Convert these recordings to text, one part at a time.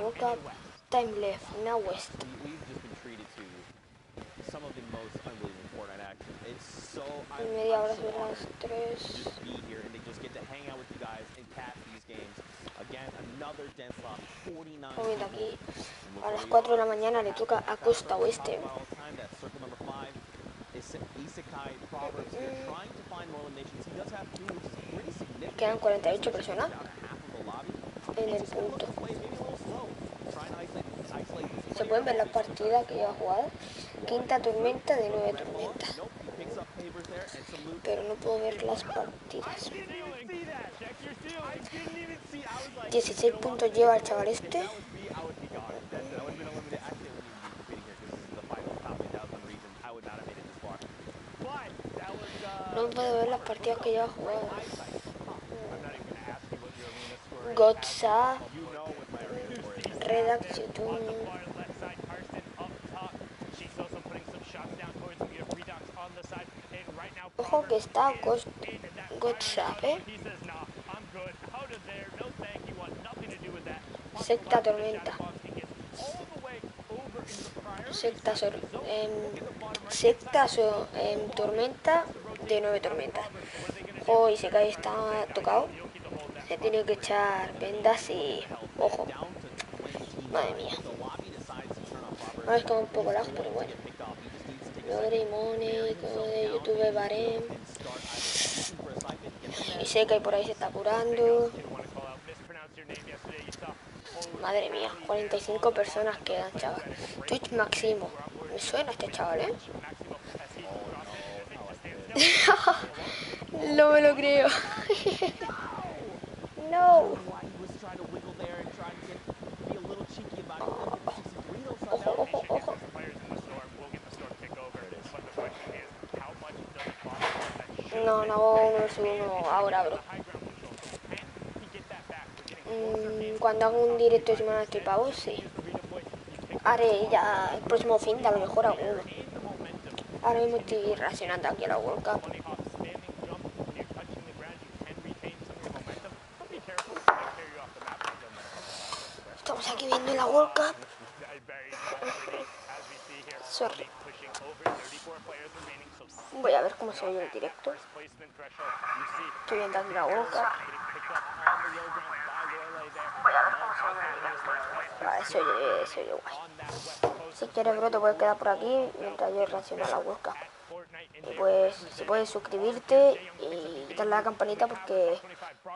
World Cup. Time left. Now West. We've just been treated to some of the most unbelievable Fortnite action. It's so Media hora I'm so sobre las honored 3. to just be here and to just get to hang out with you guys and catch these games. Again, another dense lobby, 49 Hoy de people. aquí a las 4 de la mañana le toca a Costa Oeste. That circle number 5 is Isekai Proverbs here, trying to find more eliminations. He does have 2, which is pretty significant. Quedan 48 personas Down half of the lobby. en el punto. Se pueden ver las partidas que lleva jugadas. Quinta tormenta de 9 tormentas. Pero no puedo ver las partidas. 16 puntos lleva el chaval este. No puedo ver las partidas que lleva jugadas. Costa, Redux, YouTube. Ojo que está Costa, ¿eh? Sexta tormenta. Tormenta de 9 tormentas. Hoy se cae, está tocado. Se tiene que echar vendas y... Ojo. Madre mía. Ahora es como un poco lajo, pero bueno. Lore y Money, de YouTube Barem. Y sé que por ahí se está curando. Madre mía, 45 personas quedan, chaval. Twitch máximo. Me suena este chaval, ¿eh? No me lo creo. No. Ojo, ojo, ojo. No, uno versus uno ahora, bro. Cuando hago un directo de semana de pavos, sí. Haré ya el próximo fin de a lo mejor alguno. Ahora mismo estoy reaccionando aquí a la World Cup. Estamos aquí viendo la World Cup. Sorry. Voy a ver cómo se oye el directo. Estoy viendo aquí la World Cup. Voy a ver cómo se oye el directo. Vale, se oye guay. Si quieres, bro, te puedes quedar por aquí mientras yo reacciono a la World Cup. Y pues, si puedes suscribirte y darle a la campanita porque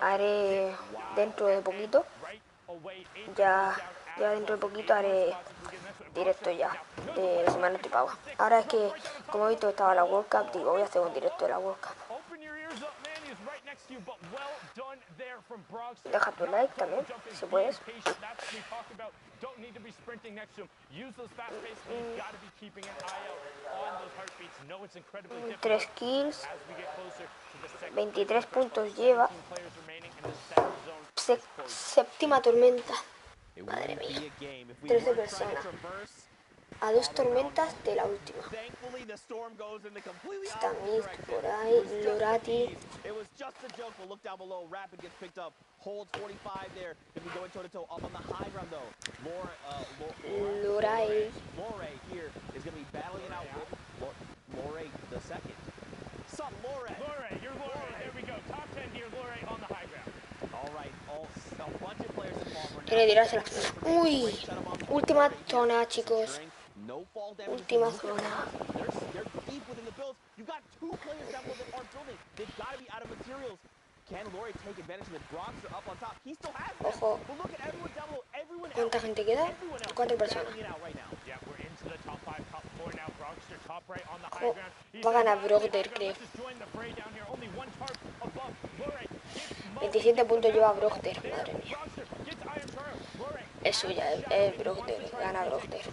haré dentro de poquito. Ya dentro de poquito haré directo ya de la semana de pago. Ahora es que, como he visto que estaba la World Cup, digo, voy a hacer un directo de la World Cup. Deja tu like también, si puedes. 3 kills, 23 puntos lleva. Séptima tormenta. Madre mía. 13 personas. A 2 tormentas de la última. Está Mist por ahí, Lorati. Lorai. Quiere tirársela. Uy, última zona, chicos. Última zona. Ojo. ¿Cuánta gente queda? 4 personas. Ojo. Va a ganar Brogder, creo. 27 puntos lleva Brogder, madre mía. Es suya, es Brogder, gana Brogder.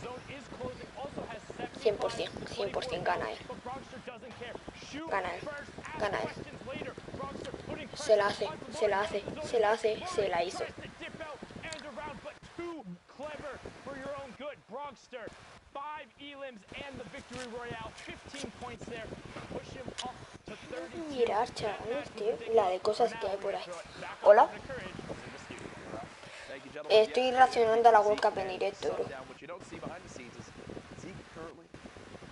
100% gana él. Gana él. Se la hizo. Mirar, chavales, tío, la de cosas que hay por ahí. Hola. Estoy reaccionando a la World Cup en directo, bro. What you don't see behind the scenes is Zeke currently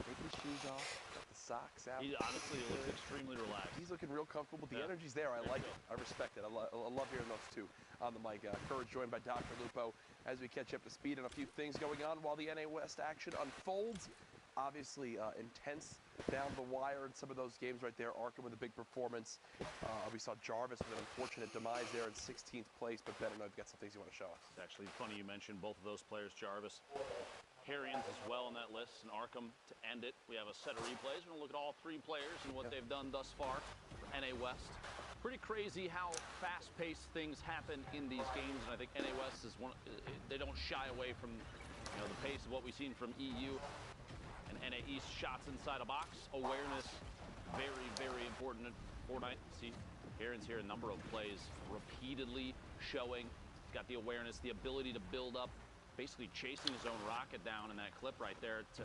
taking his shoes off, got the socks out. He honestly looks extremely relaxed. He's looking real comfortable. The energy's there. I like it. I respect it. I love hearing those two on the mic. Courage joined by Dr. Lupo as we catch up to speed on a few things going on while the NA West action unfolds. Obviously intense down the wire in some of those games right there. Arkham with a big performance. We saw Jarvis with an unfortunate demise there in 16th place, but Ben, I know you've got some things you want to show us. It's actually funny you mentioned both of those players, Jarvis. Harrians as well on that list, and Arkham to end it. We have a set of replays. We're going to look at all three players and what they've done thus far for NA West. Pretty crazy how fast-paced things happen in these games, and I think NA West is one. They don't shy away from the pace of what we've seen from EU. And NA East shots inside a box. Awareness, very, very important at Fortnite. See, Aaron's here, a number of plays repeatedly showing. He's got the awareness, the ability to build up, basically chasing his own rocket down in that clip right there to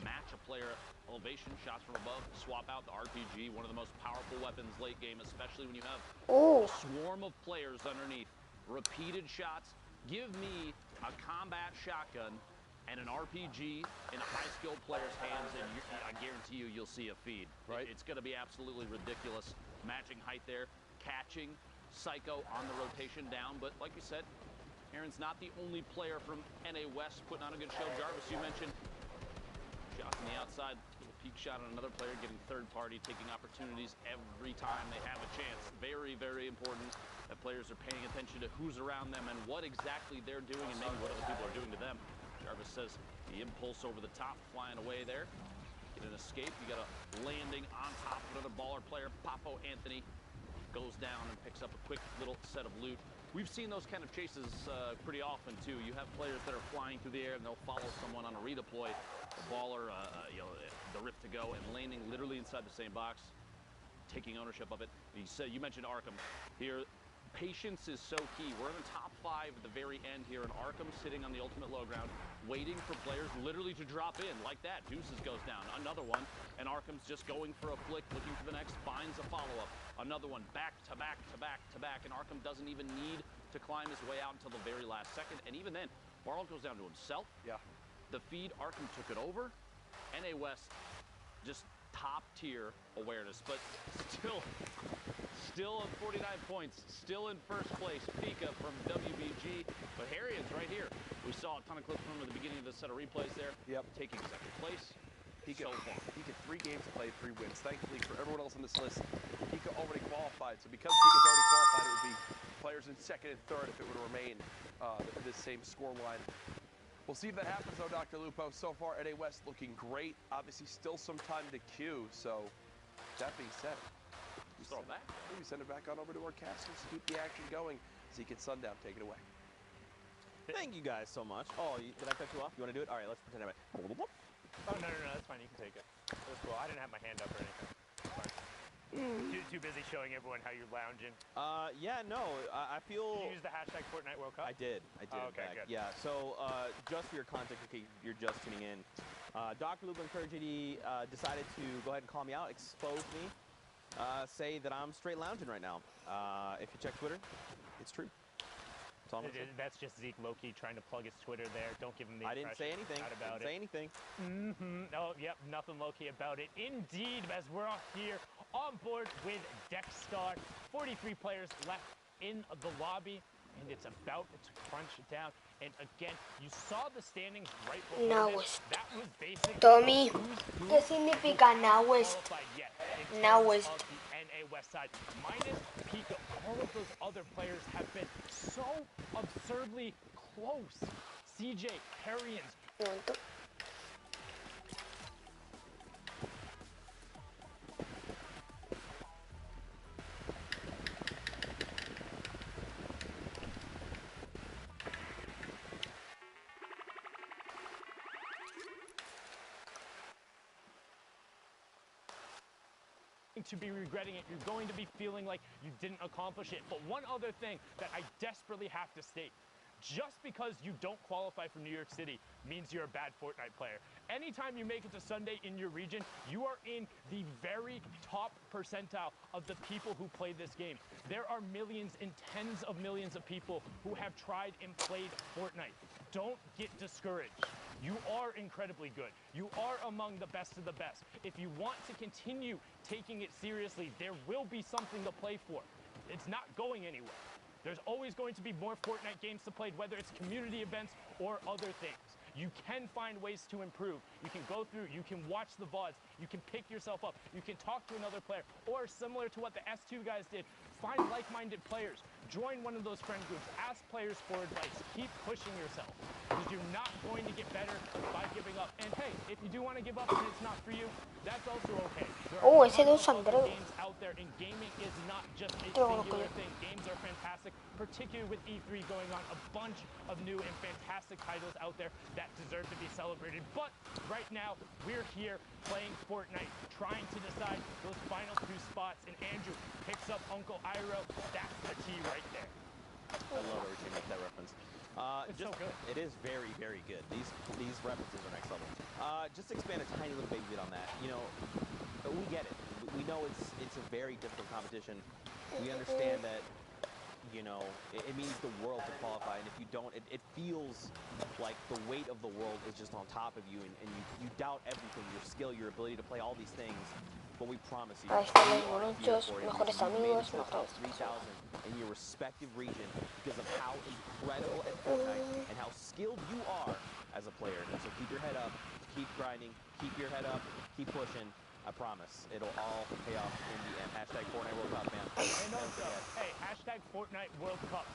match a player elevation, shots from above, swap out the RPG, one of the most powerful weapons late game, especially when you have a swarm of players underneath. Repeated shots. Give me a combat shotgun and an RPG in a high-skilled player's hands, and I guarantee you'll see a feed. Right. It's going to be absolutely ridiculous. Matching height there, catching Psycho on the rotation down. But like you said, Aaron's not the only player from NA West putting on a good show. Jarvis, you mentioned shot from the outside, little peek shot on another player, getting third party, taking opportunities every time they have a chance. Very, very important that players are paying attention to who's around them and what exactly they're doing and maybe what other people are doing to them. Jarvis says the impulse over the top, flying away there. Get an escape. You got a landing on top of another baller player. Papo Anthony goes down and picks up a quick little set of loot. We've seen those kind of chases pretty often, too. You have players that are flying through the air, and they'll follow someone on a redeploy. The baller, the rift to go, and landing literally inside the same box, taking ownership of it. You mentioned Arkham here. Patience is so key. We're in the top 5 at the very end here, and Arkham sitting on the ultimate low ground, waiting for players literally to drop in like that. Deuces goes down, another one, and Arkham's just going for a flick, looking for the next, finds a follow-up. Another one, back to back to back to back, and Arkham doesn't even need to climb his way out until the very last second, and even then, Barl goes down to himself. Yeah. The feed, Arkham took it over. NA West, just top-tier awareness, but still on 49 points, still in first place. Pika from WBG, but Harrian's right here. We saw a ton of clips from him at the beginning of the set of replays there. Yep. Taking second place. Pika, So far. Pika 3 games played, 3 wins. Thankfully for everyone else on this list, Pika already qualified. So because Pika's already qualified, it would be players in second and third if it were to remain this same score line. We'll see if that happens though, Dr. Lupo. So far, NA West looking great. Obviously, still some time to queue. So that being said, Throw it back. maybe send it back on over to our casters to keep the action going. Zeke and Sundown, take it away. Thank you guys so much. Oh, did I cut you off? You want to do it? All right, let's pretend I went. Oh, no, that's fine. You can take it. That's cool. I didn't have my hand up or anything. Fine. Too busy showing everyone how you're lounging. Yeah, no, I feel... Did you use the hashtag Fortnite World Cup? I did. Oh, okay, good. Yeah, so just for your context, in case you're just tuning in, Dr. Lupo and Courage decided to go ahead and call me out, expose me, say that I'm straight lounging right now. If you check Twitter, it's true. That's all I'm gonna say. That's just Zeke low-key trying to plug his Twitter there. Don't give him the I didn't say anything. About Didn't say anything. Oh, yep, nothing low-key about it. Indeed, as we're all here on board with Dexstar. 43 players left in the lobby, and it's about to crunch down. And again, you saw the standings right before Now this. That was basically Tommy, who's ¿qué significa now West? qualified yet in Now terms West. of the NA West side. Minus Pika, all of those other players have been so absurdly close. CJ, Harrians, Un momento. to be regretting it. You're going to be feeling like you didn't accomplish it. But one other thing that I desperately have to state. Just because you don't qualify for New York City means you're a bad Fortnite player. Anytime you make it to Sunday in your region, you are in the very top percentile of the people who play this game. There are millions and tens of millions of people who have tried and played Fortnite. Don't get discouraged. You are incredibly good. You are among the best of the best. If you want to continue taking it seriously, there will be something to play for. It's not going anywhere. There's always going to be more Fortnite games to play, whether it's community events or other things. You can find ways to improve. You can go through, you can watch the VODs, you can pick yourself up, you can talk to another player, or similar to what the S2 guys did, find like-minded players, join one of those friend groups, ask players for advice, keep pushing yourself, because you're not going to get better by giving up. And hey, if you do want to give up and it's not for you, that's also okay. There Oh, are ese tons dos of other Andreu. games out there, and gaming is not just a Tengo singular que- thing. Games are fantastic, particularly with E3 going on, a bunch of new and fantastic titles out there that deserve to be celebrated. But right now, we're here playing Fortnite, trying to decide those final two spots, and Andrew picks up Uncle Iroh. That's the T right there. I love every time you make that reference. It's so good. It is very, very good. These references are next level. Just expand a tiny little baby bit on that. You know, we get it. We know it's a very difficult competition. We understand that, you know, it means the world to qualify, and if you don't, it feels like the weight of the world is just on top of you, and you doubt everything, your skill, your ability to play all these things. But we promise you, Ahí están we los are here muchos for you. mejores You've made it amigos, to the top mejores 3,000 in your respective region because of how incredible at Fortnite and how skilled you are as a player. And so keep your head up, keep grinding, keep your head up, keep pushing. I promise it'll all pay off in the end. Hashtag Fortnite World Cup, man. And Never also, forget. hey, hashtag Fortnite World Cup.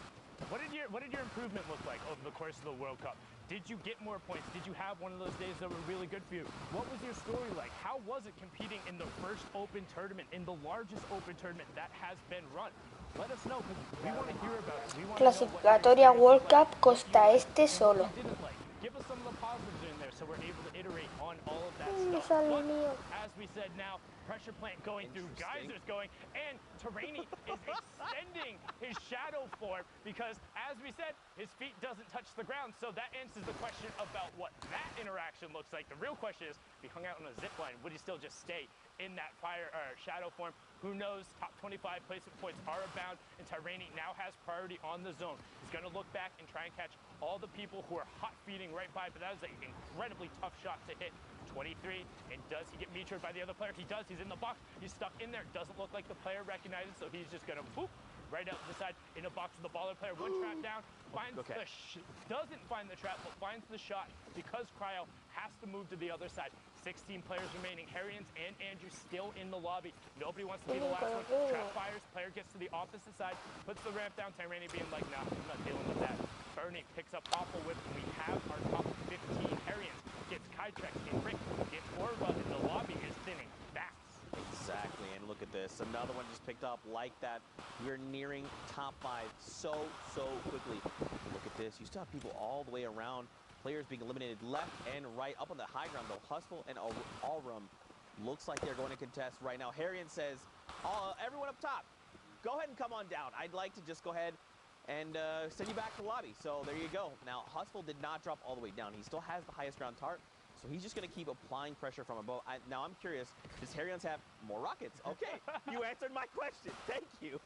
What did your improvement look like over the course of the World Cup? Did you get more points? Did you have one of those days that were really good for you? What was your story like? How was it competing in the first open tournament, in the largest open tournament that has been run? Let us know, because we want to hear about it. We want to know what your Clasificatoria experience World was like, Cup, what Costa you liked, Este and what solo. you didn't like. Give us some of the positives in there so we're able to iterate on all of that Me stuff. sale But mío. as we said now, pressure plant going through, Interesting. geysers going, and Terraini is extending his shadow form because, as we said, his feet doesn't touch the ground. So that answers the question about what that interaction looks like. The real question is, if he hung out on a zip line, would he still just stay in that fire or shadow form? Who knows? Top 25 placement points are abound, and Terraini now has priority on the zone. He's going to look back and try and catch all the people who are hot feeding right by, but that is an incredibly tough shot to hit. 23, and does he get meteored by the other player? He does. He's in the box. He's stuck in there. Doesn't look like the player recognizes, so he's just going to boop right out the side in a box with the baller player. One trap down, finds Okay. doesn't find the trap, but finds the shot because Cryo has to move to the other side. 16 players remaining. Harrians and Andrew still in the lobby. Nobody wants to be the last one. Trap fires. Player gets to the opposite side, puts the ramp down. Terraini being like, nah, I'm not dealing with that. Bernie picks up Awful Whip, and we have our top 15 Harrians. Gets Kytrex and Rick. Gets Orba, and the lobby is thinning fast. Exactly, and look at this. Another one just picked up like that. We're nearing top 5 so quickly. Look at this. You still have people all the way around. Players being eliminated left and right. Up on the high ground, though, Hustle and Allrum looks like they're going to contest right now. Harrian says, everyone up top, go ahead and come on down. I'd like to just go ahead and send you back to the lobby. So there you go. Now, Hustle did not drop all the way down. He still has the highest ground tart. So he's just going to keep applying pressure from above. Now, I'm curious, does Harrians have more rockets? Okay, you answered my question. Thank you.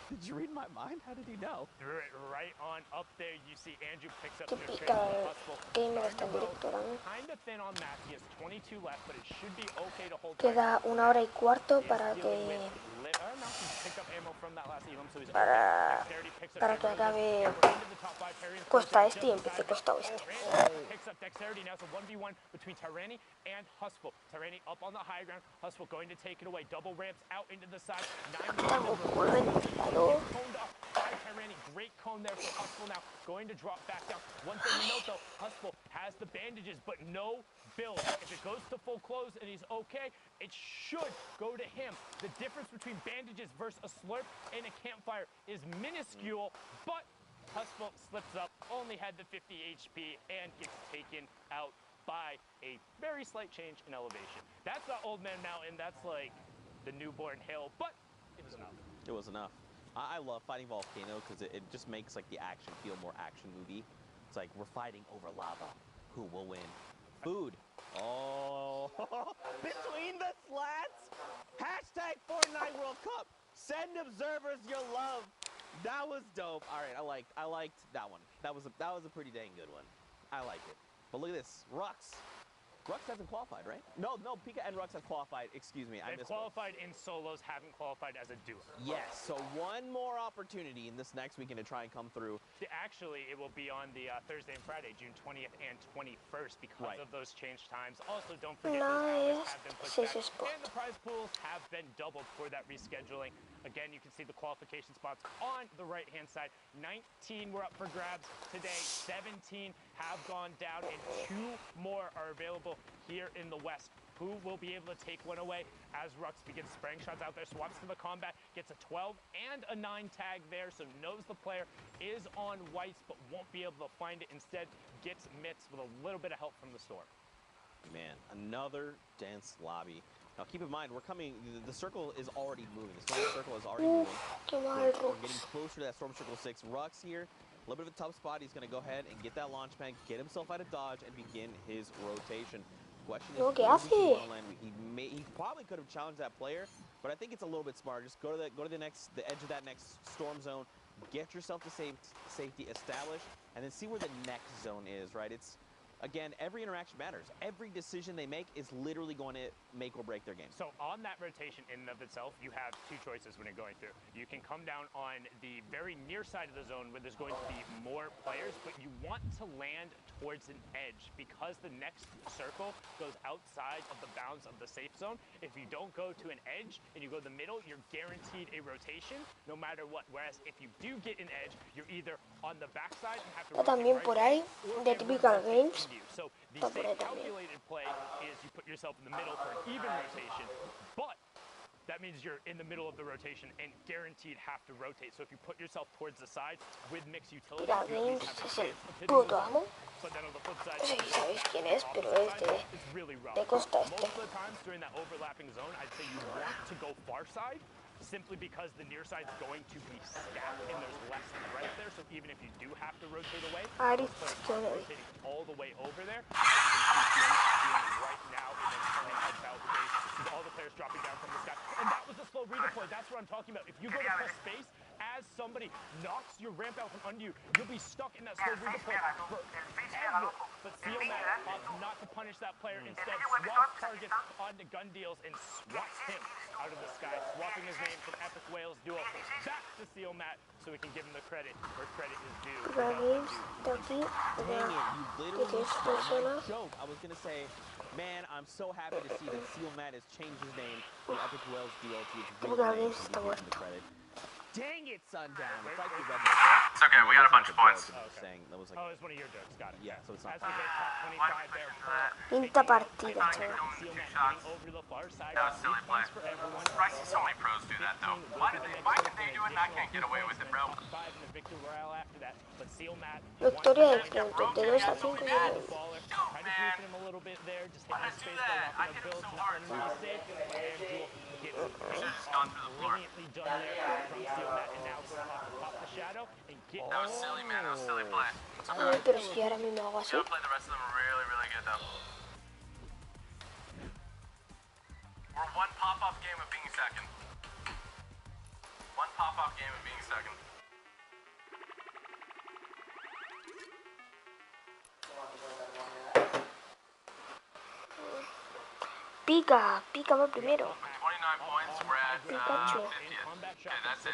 Did you read my mind? How did he know? Threw it right on up there. You see Andrew picks up the Típica Hustle. gamer está en directo ahora mismo. Kind of thin on Matt. He has 22 left, but it should be okay to hold. Queda 1 hora y cuarto para que acabe Costa Este y empiece Costa Oeste. Picks up dexterity now. It's a 1v1 between Terraini and Hustle. Terraini up on the high ground. Hustle going to take it away. Double ramps out into the side. 9 Tampoco lo he intentado. coned up by Terraini. Great cone there for Hustle now. Going to drop back down. One thing to note though, Hustle has the bandages, but no build. If it goes to full close and he's okay, it should go to him. The difference between bandages versus a slurp and a campfire is minuscule, but Hustle slips up, only had the 50 HP, and gets taken out by a very slight change in elevation. That's not Old Man Mountain, that's like the newborn hill, but it was enough. It was enough. I love fighting Volcano because it just makes like the action feel more action movie. It's like we're fighting over lava. Who will win? Food. Oh, between the slats. Hashtag Fortnite World Cup. Send observers your love. That was dope. All right, I liked that one. That was a pretty dang good one. I like it. But look at this, Rux. Rux hasn't qualified, right? No, Pika and Rux have qualified. Excuse me, I They've missed qualified in solos, haven't qualified as a duo. Yes, so one more opportunity in this next weekend to try and come through. Actually, it will be on the Thursday and Friday, June 20th and 21st, because of those changed times. Also, don't forget those hours have been pushed back, and the prize pools have been doubled for that rescheduling. Again, you can see the qualification spots on the right-hand side. 19 were up for grabs today. 17 have gone down, and 2 more are available here in the West. Who will be able to take one away as Rux begins spraying shots out there, swaps to the combat, gets a 12 and a 9 tag there, so knows the player is on whites, but won't be able to find it. Instead, gets mitts with a little bit of help from the store. Man, another dense lobby. Now keep in mind, we're coming, the circle is already moving. The storm circle is already moving. We're getting closer to that storm circle 6. Rux here, a little bit of a tough spot. He's going to go ahead and get that launch pad, get himself out of dodge, and begin his rotation. Question is, he probably could have challenged that player, but I think it's a little bit smart. Just go to the edge of that next storm zone, get yourself to safety established, and then see where the next zone is. Right? It's again, every interaction matters. Every decision they make is literally going to make or break their game. So on that rotation in and of itself, you have 2 choices when you're going through. You can come down on the very near side of the zone where there's going to be more players, but you want to land towards an edge because the next circle goes outside of the bounds of the safe zone. If you don't go to an edge and you go to the middle, you're guaranteed a rotation no matter what. Whereas if you do get an edge, you're either on the backside and have to también por ahí de Typical Games. So the safe calculated play is you put yourself in the middle for an even rotation, but that means you're in the middle of the rotation and guaranteed have to rotate. So if you put yourself towards the side with mixed utility, Typical Games es el puto amo. but then on the flip side, No sé si sabéis quién es, pero es de Costa Este. most of the times during that overlapping zone, I'd say you want to go far side, simply because the near side is going to be stacked and there's less threat there. So even if you do have to rotate away, rotating all the way over there. Right now in the turning about space, with all the players dropping down from the sky. And that was a slow redeploy. That's what I'm talking about. If you go to press space, as somebody knocks your ramp out from under you, you'll be stuck in that slow redeploy forever. But Sealmat opts not to punish that player. Instead, swaps targets onto gun deals and swats him out of the sky, swapping his name from Epic Whales Duo back to Sealmat so we can give him the credit where credit is due. Games de aquí, de 10 personas. Joke. I was going to say, man, I'm so happy to see that Sealmat has changed his name from Epic Whales Duo to its real name. Dang it, Sundown. It's like you read that. It's okay, we got a bunch of points. That was like, Oh, it's one of your jokes. Got it. Yeah, so it's not. As we get top 25 there for Quinta partida, chaval. Sealmat getting over to the far side. That was silly play. For everyone. I see so many pros do that though. Why can they do it and I can't get away with it, bro? Five in the victory royale after that, but Sealmat. Victoria de 32 a 5 Trying to briefing him a little bit there, just hitting his space by locking up builds, nothing really safe. And gets brilliantly done there from Sealmat, and now pop the shadow and get. That was silly, man. That was silly play. Ay, pero si ahora mismo hago así. Gotta play the rest of them really, really good though. We're one pop-off game of being second. One pop-off game of being second. Pica va primero. 29 points, we're at Pikachu. 50th. Okay, that's it.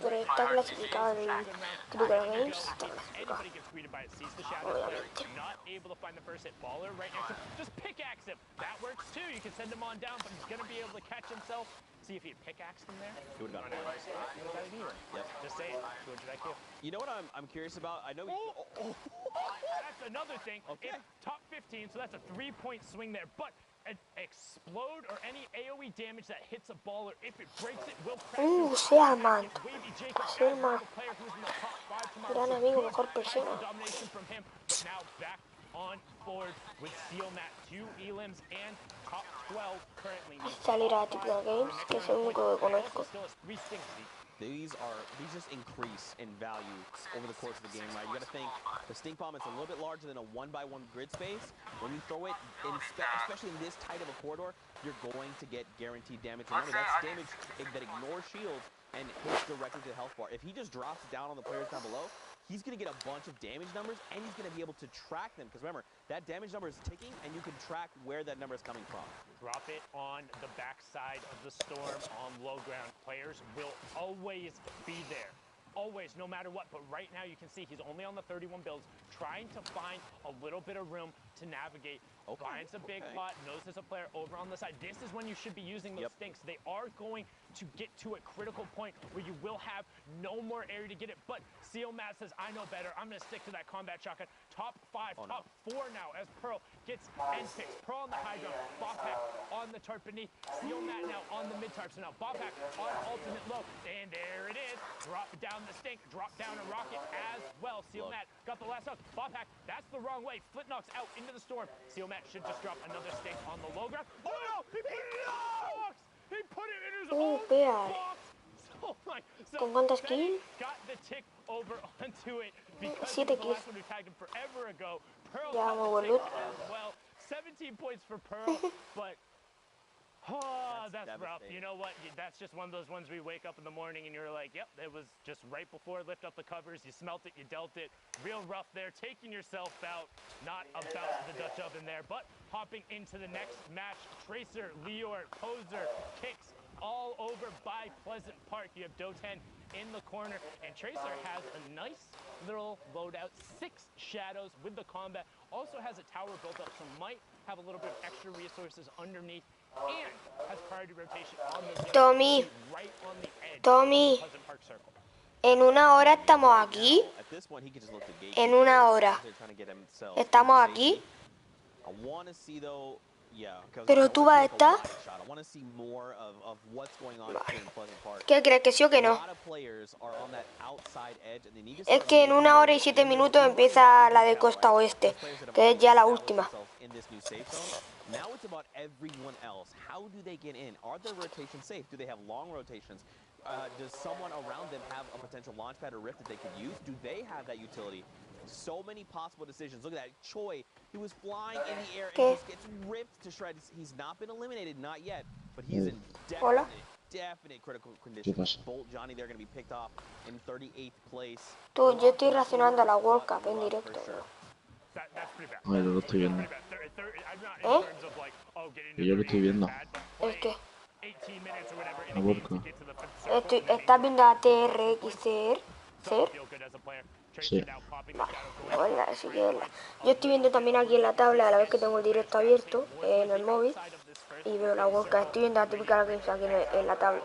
Pero está clasificado en Typical Games. Está clasificado. Anybody gets greeted by it, sees the shadow player, not able to find the first hit. Baller right next to him, just pickaxe him. That works too. You can send him on down, but he's going to be able to catch himself. See if he had pickaxed him there. It would have gone. Yep. Just say it. 200 IQ. You know what I'm curious about? I know. That's another thing. Okay. It's top 15, so that's a 3-point swing there. But an explode or any AoE damage that hits a baller, if it breaks it, will crack. Sea man. Ser man. Gran amigo, mejor persona. Domination from him, but now back on board with Sealmat, 2 elims and top 12 currently. Salir a Typical Games, que es el único que conozco. Still has 3 stinks. these just increase in value over the course of the game, right? You got to think the stink bomb is a little bit larger than a 1x1 grid space. When you throw it, especially in this tight of a corridor, you're going to get guaranteed damage. Remember, that's damage that ignores shields and hits directly to the health bar. If he just drops it down on the players down below, he's going to get a bunch of damage numbers, and he's going to be able to track them. Because remember, that damage number is ticking, and you can track where that number is coming from. Drop it on the backside of the storm on low ground. Players will always be there. Always, no matter what. But right now, you can see he's only on the 31 builds, trying to find a little bit of room to navigate. Finds a big plot, knows there's a player over on the side. This is when you should be using those stinks. They are going to get to a critical point where you will have no more area to get it. But CO Matt says, I know better. I'm going to stick to that combat shotgun. Top 5, top 4 now as Pearl gets end picks. Pearl on the high ground, Bobpack on the tarp beneath. CO Matt now on the mid tarp. So now Bobpack on ultimate low. And there it is. Drop down the stink. Drop down a rocket as well. CO Matt got the last knock. Bobpack, that's the wrong way. Flint knocks out into the storm. CO Matt should just drop another stink on the low ground. Oh no! He put it in his box! He put it in his own box! Oh my! ¿Con cuántas kills? Got the tick over onto it because 7 the kills. last one who tagged him forever ago. Pearl Ya, got muy the buen tick as well. 17 points for Pearl, but that's rough. You know what? That's just one of those ones where you wake up in the morning and you're like, yep, it was just right before lift up the covers. You smelt it, you dealt it. Real rough there, taking yourself out. Not about the Dutch oven there, but hopping into the next match. Tracer, Lior, Poser, Kicks, all over by Pleasant Park. You have Doten in the corner, and Tracer has a nice little loadout. 6 shadows with the combat. Also has a tower built up, so might have a little bit of extra resources underneath. And has priority rotation on the zone. Tommy, Right on the edge Tommy, of Pleasant Park Circle. en una hora estamos aquí. At this point, he could just look to gate. En una hora. They're trying to get himself Estamos into aquí. safety. I want to see though, yeah. Pero tú vas a estar. I want to see more of what's going on here in Pleasant Park. ¿Qué crees, que sí o que A no? lot of players are on that outside edge, and they need to Es start que en una hora y 7 minutos empieza la de Costa Oeste, que es ya la última. in this new safe zone. Now it's about everyone else. How do they get in? Are their rotations safe? Do they have long rotations? Does someone around them have a potential launch pad or rift that they could use? Do they have that utility? So many possible decisions. Look at that. Choi, he was flying in the air and just gets ripped to shreds. He's not been eliminated, not yet, but he's in definite critical condition. Bolt Johnny, they're going to be picked off in 38th place. Tú, yo estoy reaccionando a la World Cup en directo. Ay, yo lo estoy viendo. ¿Eh? Y yo lo estoy viendo. ¿El qué? La World Cup. ¿Estás viendo a TRXR? Sí. Vale, bueno, así que yo estoy viendo también aquí en la tabla a la vez que tengo el directo abierto en el móvil y veo la World Cup. Estoy viendo a Typical Games aquí en la tabla.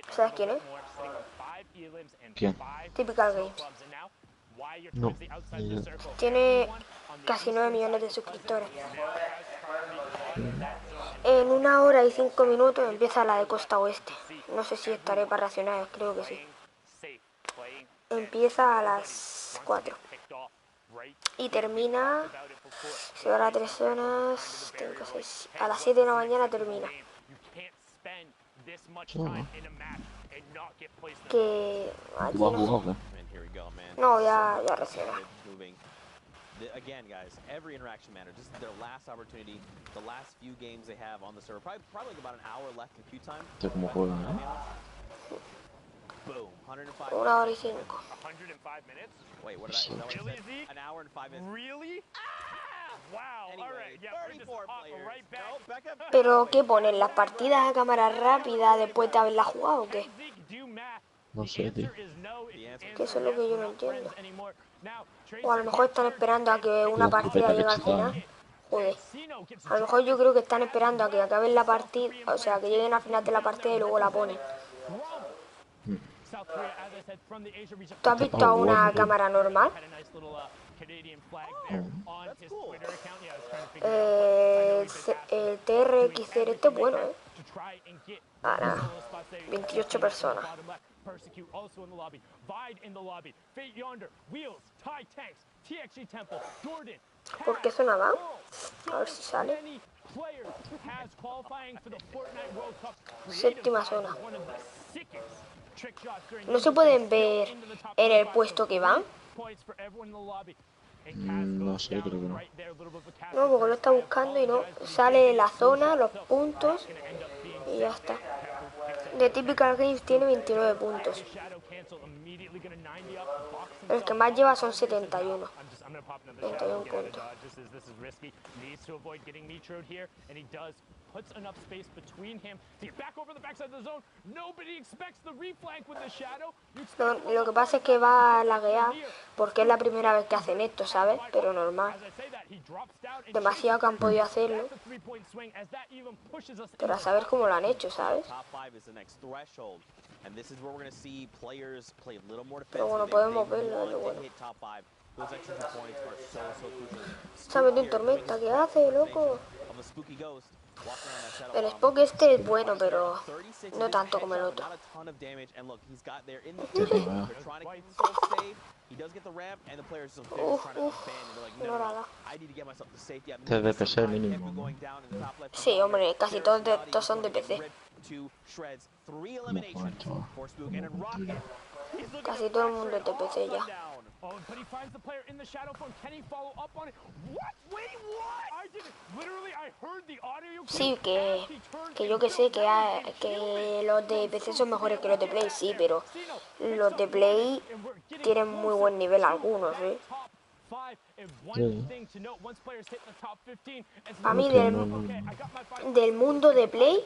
¿Sabes quién es? ¿Quién? Typical Games. No. Tiene casi 9 millones de suscriptores. En 1 hora y 5 minutos empieza la de Costa Oeste. No sé si estaré para reaccionar, creo que sí. Empieza a las 4 y termina, si ahora 3 horas, 5, 6, a las 7 de la mañana termina. Que aquí ¿Tú has no, jugado, no, ya reacciona. Again, guys, every interaction matters. This is their last opportunity, the last few games they have on the server. Probably about an hour left in queue time. qué? ¿Cómo juegan, Boom, 105 1 hora y 5. 105 minutes? Wait, what did I say? Really, Zeke? An hour and 5 minutes. Really? Wow. Anyway, All right. Yeah, we're just 34 hop players. right back. No, back up. Pero ¿qué ponen? ¿Las partidas a cámara rápida después de haberla jugado o qué? No sé, tío. Que eso es lo que yo no entiendo. O a lo mejor están esperando a que una partida llegue al final. Joder. A lo mejor yo creo que están esperando a que acaben la partida, o sea, que lleguen al final de la partida y luego la ponen. ¿Tú has visto a una cámara normal? El TRXR este es bueno, ¿eh? Ahora, 28 personas. ¿Por qué suena van? A ver si sale. Séptima zona. No se pueden ver en el puesto que van. No sé, creo que no. No, porque lo está buscando y no. Sale la zona, los puntos y ya está. The Typical Games tiene 29 puntos. El que más lleva son 71. 71 puntos. Puts enough space between him to get back over the backside of the zone. Nobody expects the reflank with the shadow. Lo que pasa es que va a laguear porque es la primera vez que hacen esto, ¿sabes? Pero normal. Demasiado que han podido hacerlo. Pero a saber cómo lo han hecho, ¿sabes? Pero bueno, podemos verlo, es lo bueno. Se ha metido en tormenta, ¿qué hace, loco? El Spock este es bueno, pero no tanto como el otro. No nada. Este de PC mínimo, ¿no? Sí, hombre, casi todos son de PC. ¿Cómo juegan, chaval? ¿Cómo construyen? Casi todo el mundo es de PC ya. Oh, but he finds the player in the shadow phone. Can he follow up on it? What? Wait, what? I didn't. Literally, I heard the audio. Sí, que yo que sé que los de PC son mejores que los de Play, sí, pero los de Play tienen muy buen nivel algunos, ¿eh? Sí. Para mí, Porque no, del mundo de Play,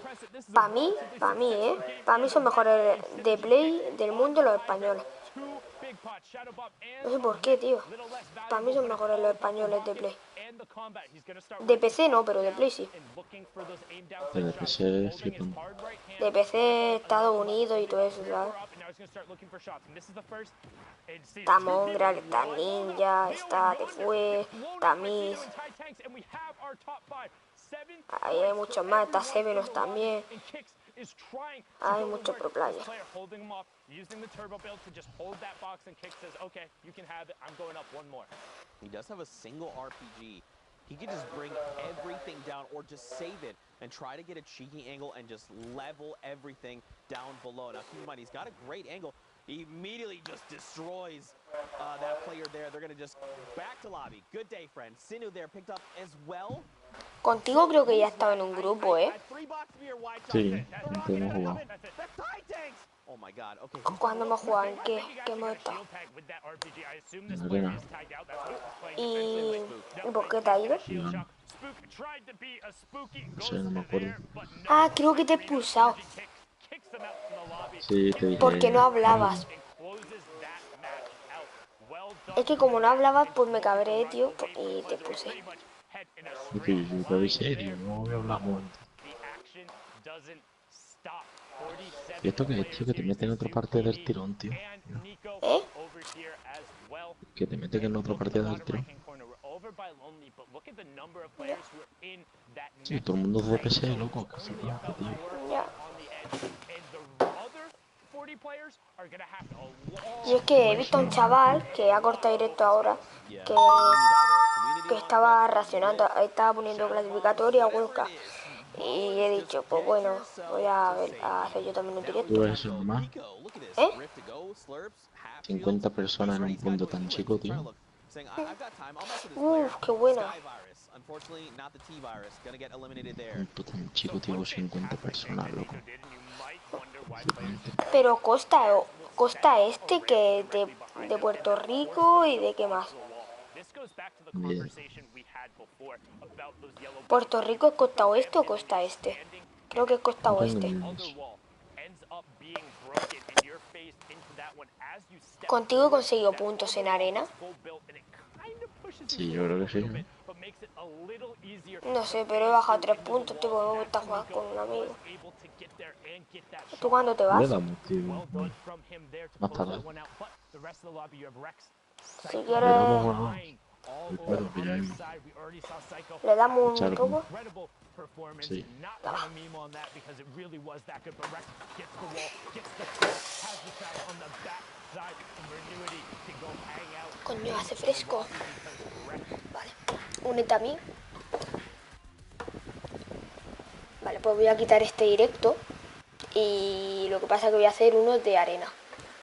para mí, para mí son mejores de Play del mundo los españoles. No sé por qué, tío. Para mí son mejores los españoles de Play. De PC no, pero de Play sí. de PC flipan. De PC, Estados Unidos y todo eso, ¿sabes? Está Mongrel, está Ninja, está Defue, está Miss. Ahí hay muchos más, está Sevenos también. Hay muchos pro players. He does have a single RPG. He could just bring everything down or just save it and try to get a cheeky angle and just level everything down below. Now, keep in mind, he's got a great angle. He immediately just destroys that player there. They're going to just back to lobby. Good day, friend. Sinu there picked up as well. Contigo creo que ya estaba en un grupo, ¿eh? Sí, antes hemos jugado. Oh my God, okay. ¿Cuándo hemos jugado? ¿En qué hemos estado? En arena. ¿Y por qué te ha ido? No, no sé, no me acuerdo. Ah, creo que te he expulsado. Sí, te dije. Porque no hablabas. Es que como no hablabas, pues me cabré, tío, y te puse. Yo te avisé, tío, no voy a hablar mucho. ¿Y esto qué es, tío? Que te meten en otra parte del tirón, tío. ¿Eh? Que te meten en otra partida del tirón. Sí, todo el mundo es de PC, loco. Que tío. Ya. Y es que he visto a un chaval que ha cortado directo ahora, que estaba reaccionando, estaba poniendo clasificatoria, World. Y he dicho, pues bueno, voy a hacer yo también un directo. ¿Tú ves eso normal? ¿Eh? 50 personas en un punto tan chico, tío. Qué buena. Un punto tan chico, tío, 50 personas, loco. Pero Costa Este, que es de Puerto Rico y de qué más. Bien. ¿Puerto Rico es Costa Oeste o Costa Este? Creo que es Costa No tengo Oeste. ni idea. ¿Contigo he conseguido puntos en arena? Sí, yo creo que sí, ¿no? No sé, pero he bajado 3 puntos, tipo, me gusta jugar con un amigo. ¿Tú cuándo te Le vas? damos, tío. Más tarde. Si Le quieres, damos una. Bueno, que ya hay. le damos un Charlie. poco. Sí. Coño, hace fresco. Vale, únete a mí. Vale, pues voy a quitar este directo Y lo que pasa es que voy a hacer uno de arena.